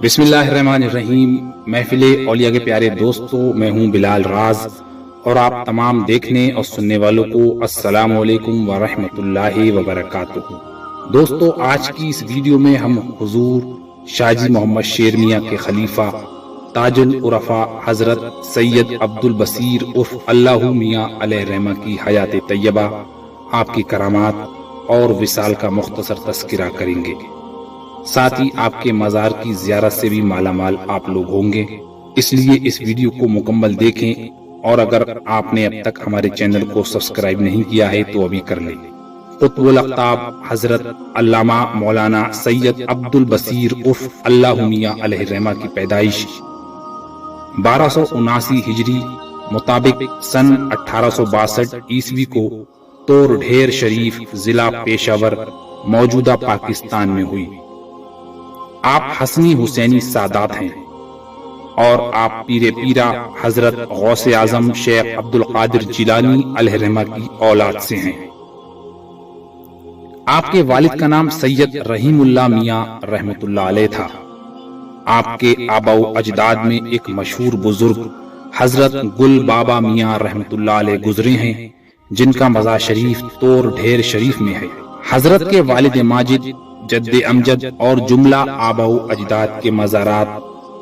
بسم اللہ الرحمن الرحیم۔ محفل اولیاء کے پیارے دوستو، میں ہوں بلال راز اور آپ تمام دیکھنے اور سننے والوں کو السلام علیکم ورحمۃ اللہ وبرکاتہ۔ دوستو، آج کی اس ویڈیو میں ہم حضور شاہ جی محمد شیر میاں کے خلیفہ تاج العرفاء حضرت سید عبد البصیر عرف اللہ میاں علیہ رحمہ کی حیات طیبہ، آپ کی کرامات اور وصال کا مختصر تذکرہ کریں گے۔ ساتھ ہی آپ کے مزار کی زیارت سے بھی مالا مال آپ لوگ ہوں گے، اس لیے اس ویڈیو کو مکمل دیکھیں، اور اگر آپ نے اب تک ہمارے چینل کو سبسکرائب نہیں کیا ہے تو ابھی کر لیں۔ قطب الاقطاب حضرت علامہ مولانا سید عبد البصیر عرف اللہ میاں علیہ رحمہ کی پیدائش 1279 ہجری مطابق سن 1862 عیسوی کو طور ڈھیر شریف ضلع پیشاور موجودہ پاکستان میں ہوئی۔ آپ حسنی حسینی سادات ہیں اور آپ پیر پیرا حضرت غوث اعظم شیخ عبد القادر جیلانی علیہ رحمہ کی اولاد سے ہیں۔ آپ کے والد کا نام سید رحیم اللہ میاں رحمۃ اللہ علیہ تھا۔ آپ کے آبا و اجداد میں ایک مشہور بزرگ حضرت گل بابا میاں رحمۃ اللہ علیہ گزرے ہیں، جن کا مزار شریف طور ڈھیر شریف میں ہے۔ حضرت کے والد ماجد، جد امجد اور جملہ آبا و اجداد کے مزارات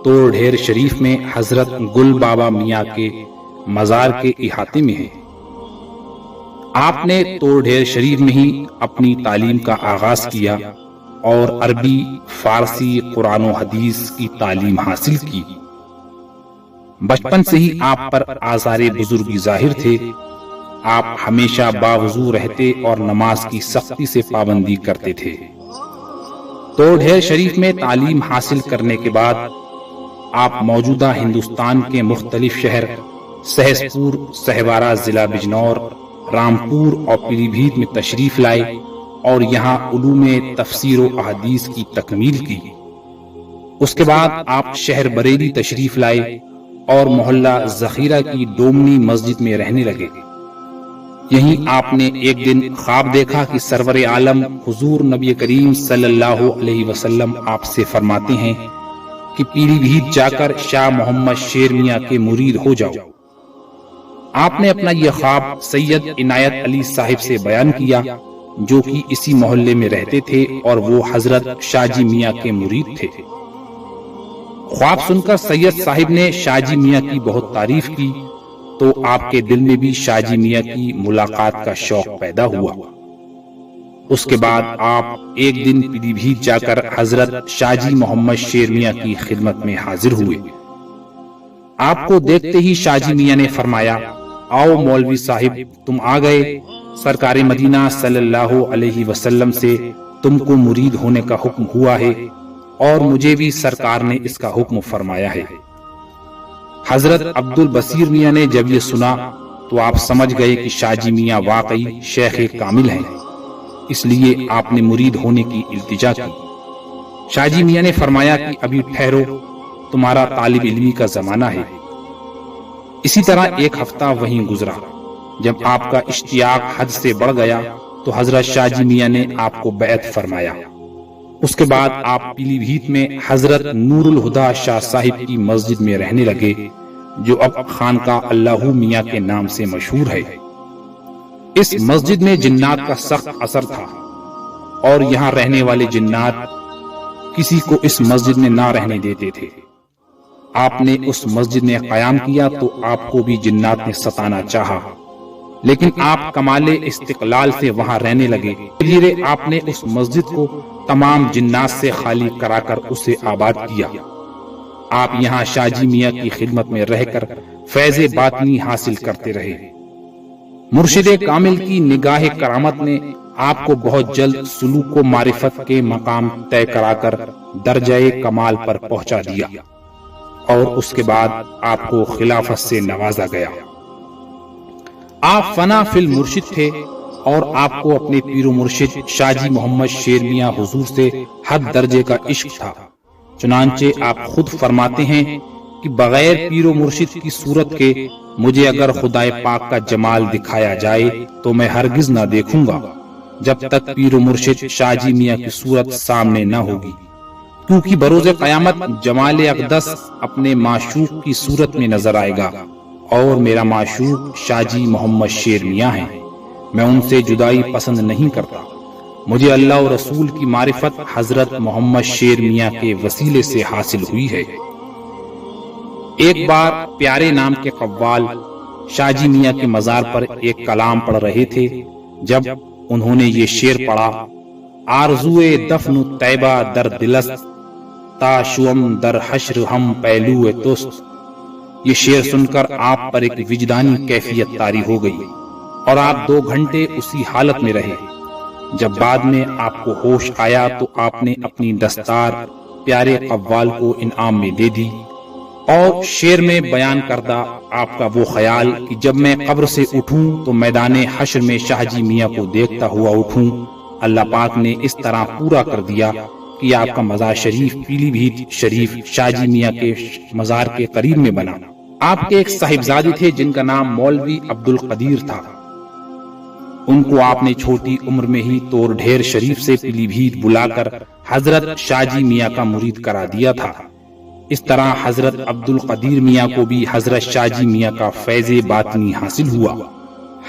طور ڈھیر شریف میں حضرت گل بابا میاں کے مزار کے احاطے میں ہیں۔ آپ نے طور ڈھیر شریف میں ہی اپنی تعلیم کا آغاز کیا اور عربی، فارسی، قرآن و حدیث کی تعلیم حاصل کی۔ بچپن سے ہی آپ پر آثار بزرگی ظاہر تھے۔ آپ ہمیشہ باوضو رہتے اور نماز کی سختی سے پابندی کرتے تھے۔ طور ڈھیر شریف میں تعلیم حاصل کرنے کے بعد آپ موجودہ ہندوستان کے مختلف شہر سہسپور، سہوارہ ضلع بجنور، رامپور اور پیلی بھیت میں تشریف لائے اور یہاں علوم تفسیر و احادیث کی تکمیل کی۔ اس کے بعد آپ شہر بریلی تشریف لائے اور محلہ ذخیرہ کی ڈومنی مسجد میں رہنے لگے۔ یہیں آپ نے ایک دن خواب دیکھا کہ سرور عالم حضور نبی کریم صلی اللہ علیہ وسلم آپ سے فرماتے ہیں کہ پیلی بھیت جا کر شاہ محمد شیر میاں کے مرید ہو جاؤ۔ آپ نے اپنا یہ خواب سید عنایت علی صاحب سے بیان کیا، جو کہ اسی محلے میں رہتے تھے اور وہ حضرت شاہ جی میاں کے مرید تھے۔ خواب سن کر سید صاحب نے شاہ جی میاں کی بہت تعریف کی، تو آپ کے دل میں بھی شاہ جی میاں کی ملاقات کا شوق پیدا ہوا۔ اس کے بعد آپ ایک دن پیلی بھیت جا کر حضرت شاہ جی محمد شیر میاں کی خدمت میں حاضر ہوئے۔ آپ کو دیکھتے ہی شاہ جی میاں نے فرمایا، آؤ مولوی صاحب، تم آ گئے۔ سرکار مدینہ صلی اللہ علیہ وسلم سے تم کو مرید ہونے کا حکم ہوا ہے اور مجھے بھی سرکار نے اس کا حکم فرمایا ہے۔ حضرت عبد البصیر میاں نے جب یہ سنا تو آپ سمجھ گئے کہ شاہ جی میاں واقعی شیخ کامل ہیں، اس لیے آپ نے مرید ہونے کی التجا کی۔ شاہ جی میاں نے فرمایا کہ ابھی ٹھہرو، تمہارا طالب علمی کا زمانہ ہے۔ اسی طرح ایک ہفتہ وہیں گزرا۔ جب آپ کا اشتیاق حد سے بڑھ گیا تو حضرت شاہ جی میاں نے آپ کو بیعت فرمایا۔ اس کے بعد آپ پیلی بھیت میں حضرت نور الہدا شاہ صاحب کی مسجد میں رہنے لگے، جو اب خانقاہ اللہ میاں کے نام سے مشہور ہے۔ اس مسجد میں جنات کا سخت اثر تھا اور یہاں رہنے والے جنات کسی کو اس مسجد میں نہ رہنے دیتے تھے۔ آپ نے اس مسجد میں قیام کیا تو آپ کو بھی جنات نے ستانا چاہا، لیکن آپ کمال استقلال سے وہاں رہنے لگے۔ دھیرے آپ نے اس مسجد کو تمام جنات سے خالی کرا کر اسے آباد کیا۔ آپ یہاں شاہ جی میاں کی خدمت میں رہ کر فیض باطنی حاصل کرتے رہے۔ مرشد کامل کی نگاہ کرامت نے آپ کو بہت جلد سلوک و معرفت کے مقام طے کرا کر درجہ کمال پر پہنچا دیا اور اس کے بعد آپ کو خلافت سے نوازا گیا۔ آپ فنا فی المرشد تھے اور آپ کو اپنے پیر و مرشد شاہ جی محمد شیر میاں حضور سے حد درجے کا عشق تھا۔ چنانچہ آپ خود فرماتے ہیں کہ بغیر پیر و مرشد کی صورت کے مجھے اگر خدائے پاک کا جمال دکھایا جائے تو میں ہرگز نہ دیکھوں گا جب تک پیر و مرشد شاہ جی میاں کی صورت سامنے نہ ہوگی۔ کیونکہ بروز قیامت جمال اقدس اپنے معشوق کی صورت میں نظر آئے گا، اور میرا معشوق شاہ جی محمد شیر میاں ہیں، میں ان سے جدائی پسند نہیں کرتا، مجھے اللہ اور رسول کی معرفت حضرت محمد شیر میاں کے وسیلے سے حاصل ہوئی ہے۔ ایک بار پیارے نام کے قوال شاہ جی میاں کے مزار پر ایک کلام پڑھ رہے تھے، جب انہوں نے یہ شعر پڑھا: آرزوئے دفن طیبہ در دلست، تا شوم در حشر ہم پہلو توست۔ یہ شعر سن کر آپ پر ایک وجدانی کیفیت طاری ہو گئی، اور آپ 2 گھنٹے اسی حالت میں رہے۔ جب بعد میں آپ کو ہوش آیا تو آپ نے اپنی دستار پیارے قوال کو انعام میں دے دی، اور شعر میں بیان کردہ آپ کا وہ خیال کہ جب میں قبر سے اٹھوں تو میدان حشر میں شاہ جی میاں کو دیکھتا ہوا اٹھوں، اللہ پاک نے اس طرح پورا کر دیا کہ آپ کا مزار شریف پیلی بھیت شریف شاہ جی میاں کے مزار کے قریب میں بنا۔ آپ کے ایک صاحبزادے تھے جن کا نام مولوی عبد القدیر تھا، ان کو آپ نے چھوٹی عمر میں ہی تور ڈھیر شریف سے پیلی بھیت بلا کر حضرت شاہ جی میاں کا مرید کرا دیا تھا۔ اس طرح حضرت عبد القدیر میاں کو بھی حضرت شاہ جی میاں کا فیض باطنی حاصل ہوا۔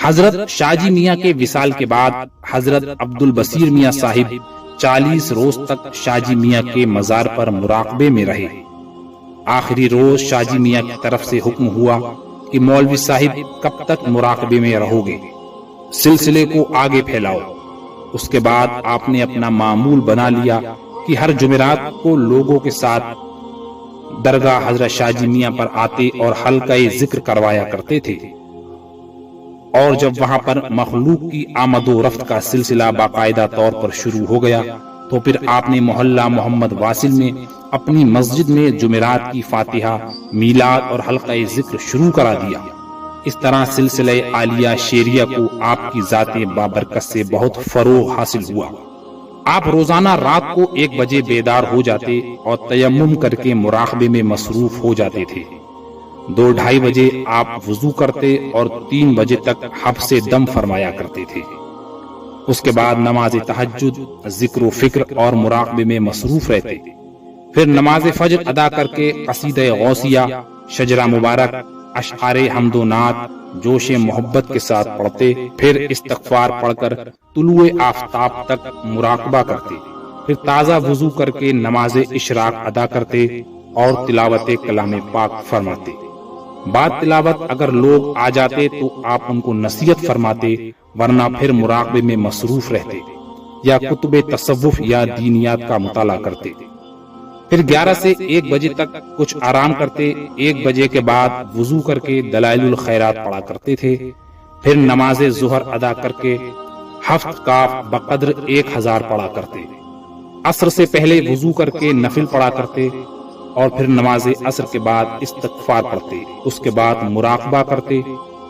حضرت شاہ جی میاں کے وصال کے بعد حضرت عبد البصیر میاں صاحب 40 روز تک شاہ جی میاں کے مزار پر مراقبے میں رہے۔ آخری روز شاہ جی میاں کی طرف سے حکم ہوا کہ مولوی صاحب کب تک مراقبے میں رہو گے، سلسلے کو آگے پھیلاؤ۔ اس کے بعد آپ نے اپنا معمول بنا لیا کہ ہر جمعرات کو لوگوں کے ساتھ درگاہ حضرت شاہ جی میاں پر آتے اور حلقہ ذکر کروایا کرتے تھے، اور جب وہاں پر مخلوق کی آمد و رفت کا سلسلہ باقاعدہ طور پر شروع ہو گیا تو پھر آپ نے محلہ محمد واصل میں اپنی مسجد میں جمعرات کی فاتحہ، میلاد اور حلقہ ذکر شروع کرا دیا۔ اس طرح سلسلہ عالیہ شیریہ کو آپ کی ذات بابرکت سے بہت فروغ حاصل ہوا۔ آپ روزانہ رات کو 1 بجے بیدار ہو جاتے اور تیمم کر کے مراقبے میں مصروف ہو جاتے تھے۔ 2-2:30 بجے آپ وضو کرتے اور 3 بجے تک حبس سے دم فرمایا کرتے تھے۔ اس کے بعد نماز تہجد، ذکر و فکر اور مراقبے میں مصروف رہتے، پھر نماز فجر ادا کر کے قصیدہ غوثیہ، شجرہ مبارک، اشعار حمد و نعت جوش محبت کے ساتھ پڑھتے، پھر استغفار پڑھ کر طلوع آفتاب تک مراقبہ کرتے، پھر تازہ وضو کر کے نماز اشراق ادا کرتے اور تلاوت کلام پاک فرماتے۔ بعد تلاوت اگر لوگ آ جاتے تو آپ ان کو نصیحت فرماتے، ورنہ پھر مراقبے میں مصروف رہتے یا کتب تصوف یا دینیات کا مطالعہ کرتے۔ پھر 11 سے 1 بجے تک کچھ آرام کرتے، 1 بجے کے بعد وضو کر کے دلائل الخیرات پڑھا کرتے تھے، پھر نماز ظہر ادا کر کے 7 کاف بقدر 1000 پڑھا کرتے، عصر سے پہلے وضو کر کے نفل پڑھا کرتے، اور پھر نماز عصر کے بعد استغفار پڑھتے، اس کے بعد مراقبہ کرتے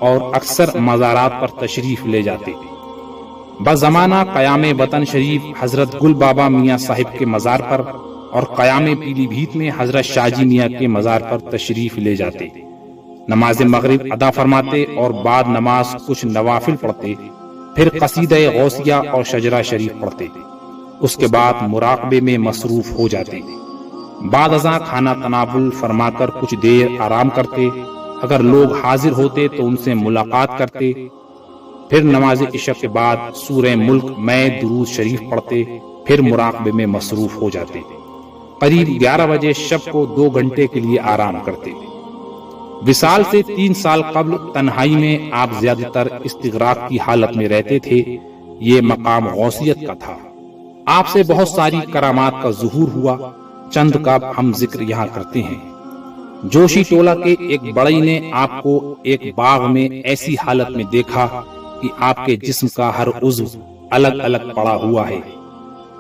اور اکثر مزارات پر تشریف لے جاتے۔ بزمانہ قیام وطن شریف حضرت گل بابا میاں صاحب کے مزار پر اور قیام پیلی بھیت میں حضرت شاہ جی میاں کے مزار پر تشریف لے جاتے، نماز مغرب ادا فرماتے اور بعد نماز کچھ نوافل پڑھتے، پھر قصیدہ غوثیہ اور شجرہ شریف پڑھتے، اس کے بعد مراقبے میں مصروف ہو جاتے۔ بعد ازاں کھانا تناول فرما کر کچھ دیر آرام کرتے، اگر لوگ حاضر ہوتے تو ان سے ملاقات کرتے، پھر نماز عشاء کے بعد سورہ ملک میں درود شریف پڑھتے، پھر مراقبے میں مصروف ہو جاتے۔ قریب 11 بجے شب کو 2 گھنٹے کے لیے آرام کرتے۔ وصال سے 3 سال قبل تنہائی میں آپ زیادہ تر استغراق کی حالت میں رہتے تھے، یہ مقام غوثیت کا تھا۔ آپ سے بہت ساری کرامات کا ظہور ہوا، چند کا ہم ذکر یہاں کرتے ہیں۔ جوشی ٹولہ کے ایک بڑئی نے آپ کو ایک باغ میں ایسی حالت میں دیکھا کہ آپ کے جسم کا ہر عضو الگ الگ پڑا ہوا ہے۔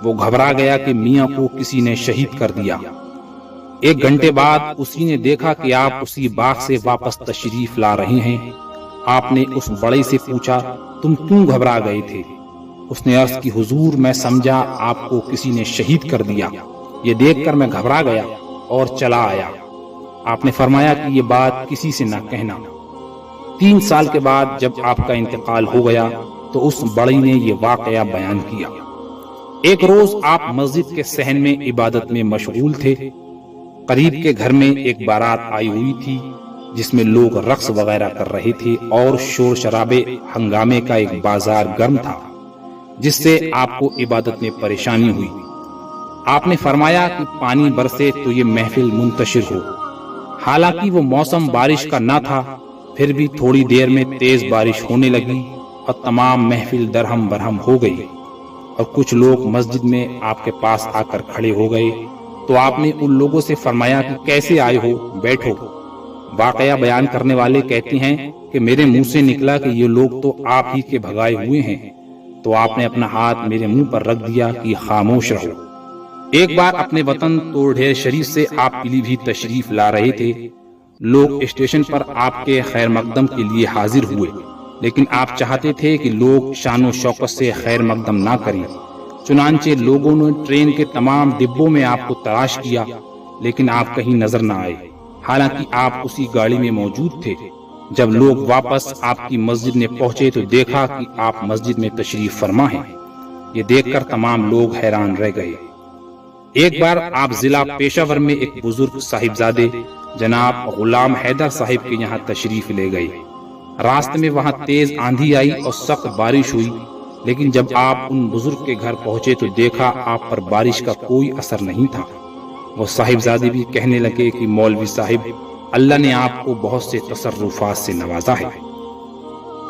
وہ گھبرا گیا کہ میاں کو کسی نے شہید کر دیا۔ 1 گھنٹے بعد اسی نے دیکھا کہ آپ اسی باغ سے واپس تشریف لا رہے ہیں۔ آپ نے اس بڑے سے پوچھا، تم کیوں گھبرا گئے تھے؟ اس نے عرض کی، حضور میں سمجھا آپ کو کسی نے شہید کر دیا، یہ دیکھ کر میں گھبرا گیا اور چلا آیا۔ آپ نے فرمایا کہ یہ بات کسی سے نہ کہنا۔ 3 سال کے بعد جب آپ کا انتقال ہو گیا تو اس بڑی نے یہ واقعہ بیان کیا۔ ایک روز آپ مسجد کے صحن میں عبادت میں مشغول تھے۔ قریب کے گھر میں ایک بارات آئی ہوئی تھی جس میں لوگ رقص وغیرہ کر رہے تھے اور شور شرابے ہنگامے کا ایک بازار گرم تھا، جس سے آپ کو عبادت میں پریشانی ہوئی۔ آپ نے فرمایا کہ پانی برسے تو یہ محفل منتشر ہو۔ حالانکہ وہ موسم بارش کا نہ تھا، پھر بھی تھوڑی دیر میں تیز بارش ہونے لگی اور تمام محفل درہم برہم ہو گئی، اور کچھ لوگ مسجد میں آپ کے پاس آ کر کھڑے ہو گئے تو آپ نے ان لوگوں سے فرمایا کہ کیسے آئے ہو، بیٹھو۔ واقعہ بیان کرنے والے کہتے ہیں کہ میرے منہ سے نکلا کہ یہ لوگ تو آپ ہی کے بھگائے ہوئے ہیں، تو آپ نے اپنا ہاتھ میرے منہ پر رکھ دیا کہ خاموش رہو۔ ایک بار اپنے وطن توڑ ڈھیر شریف سے آپ پیلی بھی تشریف لا رہے تھے۔ لوگ اسٹیشن پر آپ کے خیر مقدم کے لیے حاضر ہوئے، لیکن آپ چاہتے تھے کہ لوگ شان و شوکت سے خیر مقدم نہ کریں۔ چنانچہ لوگوں نے ٹرین کے تمام ڈبوں میں آپ کو تلاش کیا، لیکن آپ کہیں نظر نہ آئے، حالانکہ آپ اسی گاڑی میں موجود تھے۔ جب لوگ واپس آپ کی مسجد میں پہنچے تو دیکھا کہ آپ مسجد میں تشریف فرما ہیں۔ یہ دیکھ کر تمام لوگ حیران رہ گئے۔ ایک بار آپ ضلع پیشاور میں ایک بزرگ صاحبزادے جناب غلام حیدر صاحب کے یہاں تشریف لے گئے۔ راستے میں وہاں تیز آندھی آئی اور سخت بارش ہوئی، لیکن جب آپ ان بزرگ کے گھر پہنچے تو دیکھا آپ پر بارش کا کوئی اثر نہیں تھا۔ وہ صاحبزادے بھی کہنے لگے کہ مولوی صاحب، اللہ نے آپ کو بہت سے تصرفات سے نوازا ہے۔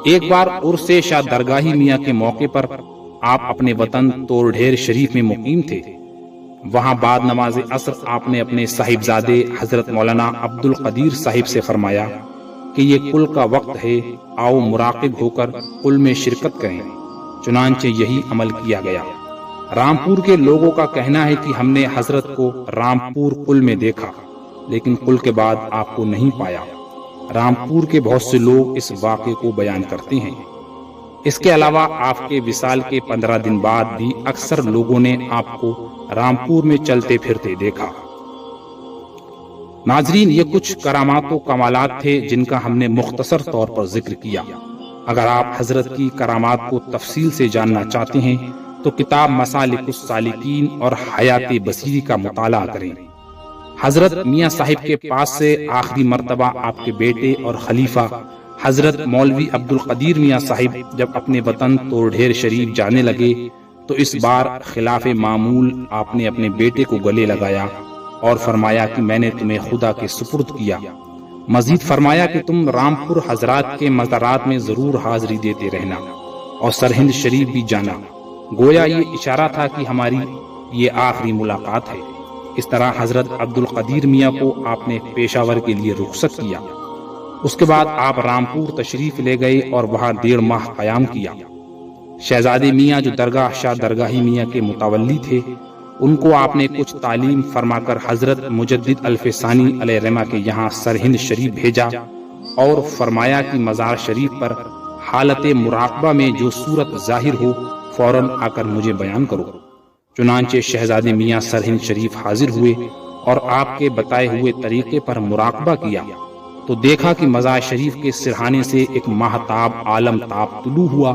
ایک بار عرس شاہ درگاہی میاں کے موقع پر آپ اپنے وطن توڑ ڈھیر شریف میں مقیم تھے۔ وہاں بعد نماز عصر آپ نے اپنے صاحبزادے حضرت مولانا عبد القدیر صاحب سے فرمایا کہ یہ کل کا وقت ہے، آؤ مراقب ہو کر کل میں شرکت کریں۔ چنانچہ یہی عمل کیا گیا۔ رامپور کے لوگوں کا کہنا ہے کہ ہم نے حضرت کو رامپور کل میں دیکھا، لیکن کل کے بعد آپ کو نہیں پایا۔ رامپور کے بہت سے لوگ اس واقعے کو بیان کرتے ہیں۔ اس کے علاوہ آپ کے وصال کے 15 دن بعد بھی اکثر لوگوں نے آپ کو رامپور میں چلتے پھرتے دیکھا۔ ناظرین، یہ کچھ کرامات و کمالات تھے جن کا ہم نے مختصر طور پر ذکر کیا۔ اگر آپ حضرت کی کرامات کو تفصیل سے جاننا چاہتے ہیں تو کتاب مسالک السالکین اور حیات بصیری کا مطالعہ کریں۔ حضرت میاں صاحب کے پاس سے آخری مرتبہ آپ کے بیٹے اور خلیفہ حضرت مولوی عبد القدیر میاں صاحب جب اپنے وطن توڑ ڈھیر شریف جانے لگے تو اس بار خلاف معمول آپ نے اپنے بیٹے کو گلے لگایا اور فرمایا کہ میں نے تمہیں خدا کے سپرد کیا۔ مزید فرمایا کہ تم رامپور حضرات کے مزارات میں ضرور حاضری دیتے رہنا اور سرہند شریف بھی جانا۔ گویا یہ اشارہ تھا کہ ہماری یہ آخری ملاقات ہے۔ اس طرح حضرت عبد القدیر میاں کو آپ نے پیشاور کے لیے رخصت کیا۔ اس کے بعد آپ رامپور تشریف لے گئے اور وہاں 1.5 ماہ قیام کیا۔ شہزادے میاں جو درگاہ شاہ درگاہی میاں کے متولی تھے، ان کو آپ نے کچھ تعلیم فرما کر حضرت مجدد الفسانی علیہ رحمہ کے یہاں سرہند شریف بھیجا اور فرمایا کہ مزار شریف پر حالت مراقبہ میں جو صورت ظاہر ہو فوراً آ کر مجھے بیان کرو۔ چنانچہ شہزادے میاں سرہند شریف حاضر ہوئے اور آپ کے بتائے ہوئے طریقے پر مراقبہ کیا تو دیکھا کہ مزار شریف کے سرہانے سے ایک ماہتاب عالم تاب طلوع ہوا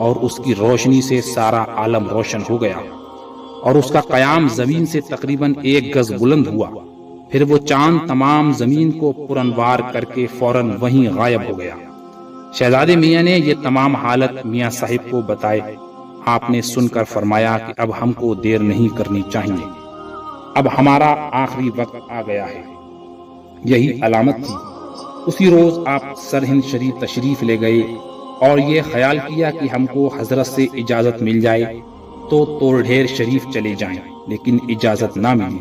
اور اس کی روشنی سے سارا عالم روشن ہو گیا، اور اس کا قیام زمین سے تقریباً 1 گز بلند ہوا۔ پھر وہ چاند تمام زمین کو پرانوار کر کے فوراً وہیں غائب ہو گیا۔ شہزادے میاں نے یہ تمام حالت میاں صاحب کو بتائے۔ آپ نے سن کر فرمایا کہ اب ہم کو دیر نہیں کرنی چاہیے، اب ہمارا آخری وقت آ گیا ہے۔ یہی علامت تھی۔ اسی روز آپ سرہند شریف تشریف لے گئے اور یہ خیال کیا کہ ہم کو حضرت سے اجازت مل جائے تو توڑ ڈھیر شریف چلے جائیں، لیکن اجازت نہ ملی۔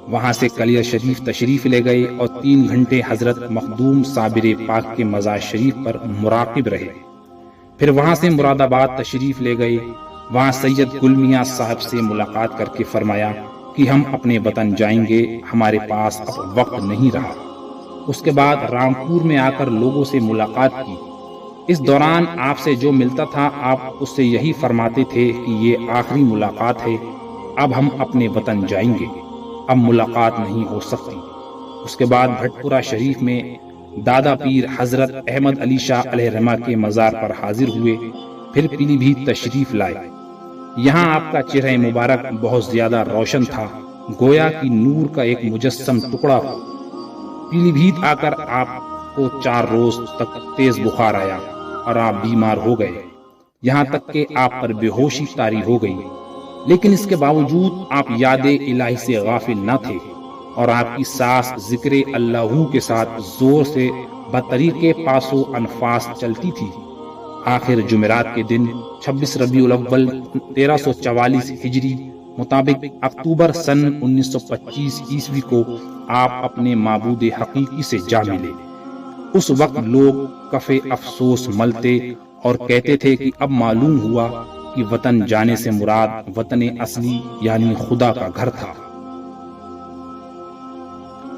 وہاں سے کلیر شریف تشریف لے گئے اور 3 گھنٹے حضرت مخدوم صابر پاک کے مزار شریف پر مراقب رہے۔ پھر وہاں سے مراد آباد تشریف لے گئے۔ وہاں سید گل میاں صاحب سے ملاقات کر کے فرمایا کہ ہم اپنے وطن جائیں گے، ہمارے پاس اب وقت نہیں رہا۔ اس کے بعد رامپور میں آ کر لوگوں سے ملاقات کی۔ اس دوران آپ سے جو ملتا تھا آپ اس سے یہی فرماتے تھے کہ یہ آخری ملاقات ہے، اب ہم اپنے وطن جائیں گے، اب ملاقات نہیں ہو سکتی۔ اس کے بعد بھٹپورہ شریف میں دادا پیر حضرت احمد علی شاہ علیہ رحمہ کے مزار پر حاضر ہوئے، پھر پیلی بھیت تشریف لائے۔ یہاں آپ کا چہرہ مبارک بہت زیادہ روشن تھا، گویا کہ نور کا ایک مجسم ٹکڑا ہو۔ پیلی بھیت آ کر آپ کو 4 روز تک تیز بخار آیا اور آپ بیمار ہو گئے، یہاں تک کہ آپ پر بے ہوشی طاری ہو گئی، لیکن اس کے باوجود آپ یاد الہی سے غافل نہ تھے اور آپ کی سانس ذکر اللہ کے ساتھ زور سے بطریق پاس و انفاس چلتی تھی۔ آخر جمعرات کے دن 26 ربیع الاول 1344 ہجری مطابق اکتوبر سن 1925 عیسوی کو آپ اپنے معبود حقیقی سے جا ملے۔ اس وقت لوگ کف افسوس ملتے اور کہتے تھے کہ اب معلوم ہوا کہ وطن جانے سے مراد وطن اصلی یعنی خدا کا گھر تھا۔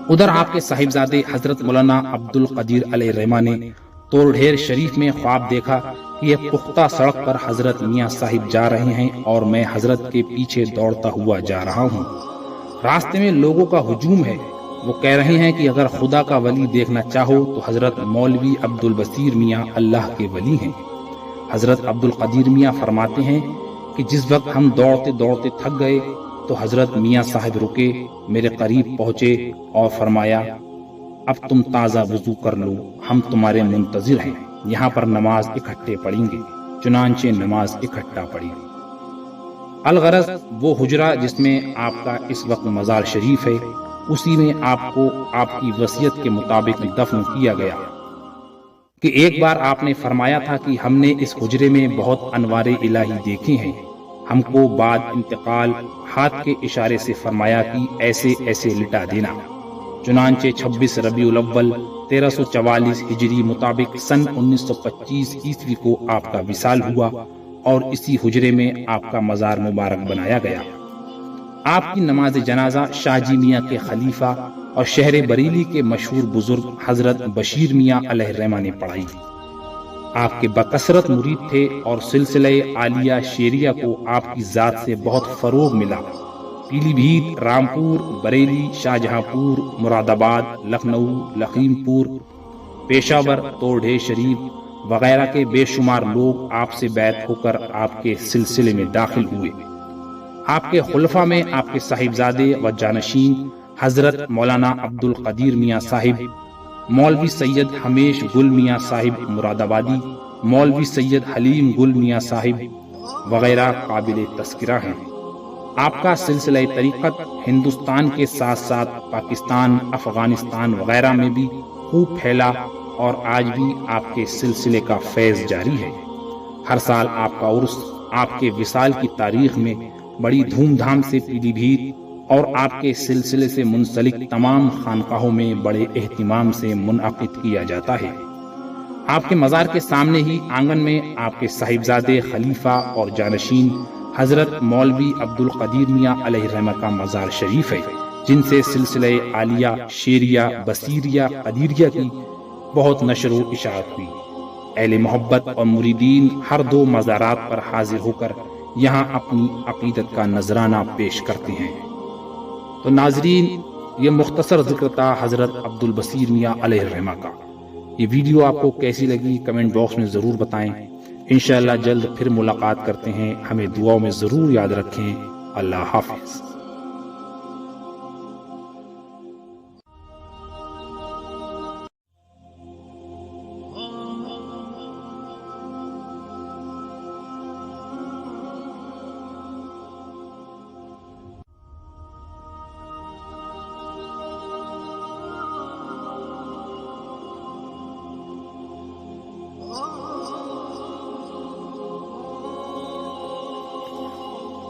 ادھر آپ کے صاحبزادے حضرت مولانا عبد القدیر علیہ الرحمہ نے توڑ شریف میں خواب دیکھا کہ یہ پختہ سڑک پر حضرت میاں صاحب جا رہے ہیں اور میں حضرت کے پیچھے دوڑتا ہوا جا رہا ہوں۔ راستے میں لوگوں کا ہجوم ہے، وہ کہہ رہے ہیں کہ اگر خدا کا ولی دیکھنا چاہو تو حضرت مولوی عبد البصیر میاں اللہ کے ولی ہیں۔ حضرت عبد القدیر میاں فرماتے ہیں کہ جس وقت ہم دوڑتے دوڑتے تھک گئے تو حضرت میاں صاحب رکے، میرے قریب پہنچے اور فرمایا اب تم تازہ وضو کر لو، ہم تمہارے منتظر ہیں، یہاں پر نماز اکٹھے پڑھیں گے۔ چنانچہ نماز اکٹھا پڑھی۔ الغرض وہ حجرہ جس میں آپ کا اس وقت مزار شریف ہے، اسی میں آپ کو آپ کی وصیت کے مطابق دفن کیا گیا کہ ایک بار آپ نے فرمایا تھا کہ ہم نے اس حجرے میں بہت انوار الہی دیکھی ہیں، ہم کو بعد انتقال ہاتھ کے اشارے سے فرمایا کہ ایسے ایسے لٹا دینا۔ چنانچہ 26 ربیع الاول 1344 ہجری مطابق سن 1925 عیسوی کو آپ کا وصال ہوا اور اسی حجرے میں آپ کا مزار مبارک بنایا گیا۔ آپ کی نماز جنازہ شاہ جی میاں کے خلیفہ اور شہر بریلی کے مشہور بزرگ حضرت بشیر میاں علیہ الرحمہ نے پڑھائی۔ آپ کے بکثرت مرید تھے اور سلسلہ عالیہ شیریہ کو آپ کی ذات سے بہت فروغ ملا۔ پیلی بھیت، رامپور، بریلی، شاہجہاں پور، مراد آباد، لکھنؤ، لکھیم پور، پیشاور، توڑ شریف وغیرہ کے بے شمار لوگ آپ سے بیعت ہو کر آپ کے سلسلے میں داخل ہوئے۔ آپ کے خلفاء میں آپ کے صاحبزادے و جانشین حضرت مولانا عبد القدیر میاں صاحب، مولوی سید ہمیش گل میاں صاحب مراد آبادی، مولوی سید حلیم گل میاں صاحب وغیرہ قابل تذکرہ ہیں۔ آپ کا سلسلہ طریقت ہندوستان کے ساتھ ساتھ پاکستان، افغانستان وغیرہ میں بھی خوب پھیلا اور آج بھی آپ کے سلسلے کا فیض جاری ہے۔ ہر سال آپ کا عرس آپ کے وصال کی تاریخ میں بڑی دھوم دھام سے پیلی بھیت اور آپ کے سلسلے سے منسلک تمام خانقاہوں میں بڑے اہتمام سے منعقد کیا جاتا ہے۔ آپ کے مزار کے سامنے ہی آنگن میں آپ کے صاحبزادے خلیفہ اور جانشین حضرت مولوی عبد القدیر میاں علیہ الرحمہ کا مزار شریف ہے، جن سے سلسلہ عالیہ شیریہ بصیریہ قدیریہ کی بہت نشر و اشاعت ہوئی۔ اہل محبت اور مریدین ہر 2 مزارات پر حاضر ہو کر یہاں اپنی عقیدت کا نذرانہ پیش کرتے ہیں۔ تو ناظرین، یہ مختصر ذکر تھا حضرت عبد البصیر میاں علیہ الرحمہ کا۔ یہ ویڈیو آپ کو کیسی لگی کمنٹ باکس میں ضرور بتائیں۔ انشاءاللہ جلد پھر ملاقات کرتے ہیں، ہمیں دعاؤں میں ضرور یاد رکھیں۔ اللہ حافظ۔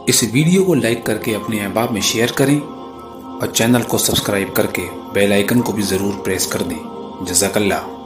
اس ویڈیو کو لائک کر کے اپنے احباب میں شیئر کریں اور چینل کو سبسکرائب کر کے بیل آئیکن کو بھی ضرور پریس کر دیں۔ جزاک اللہ۔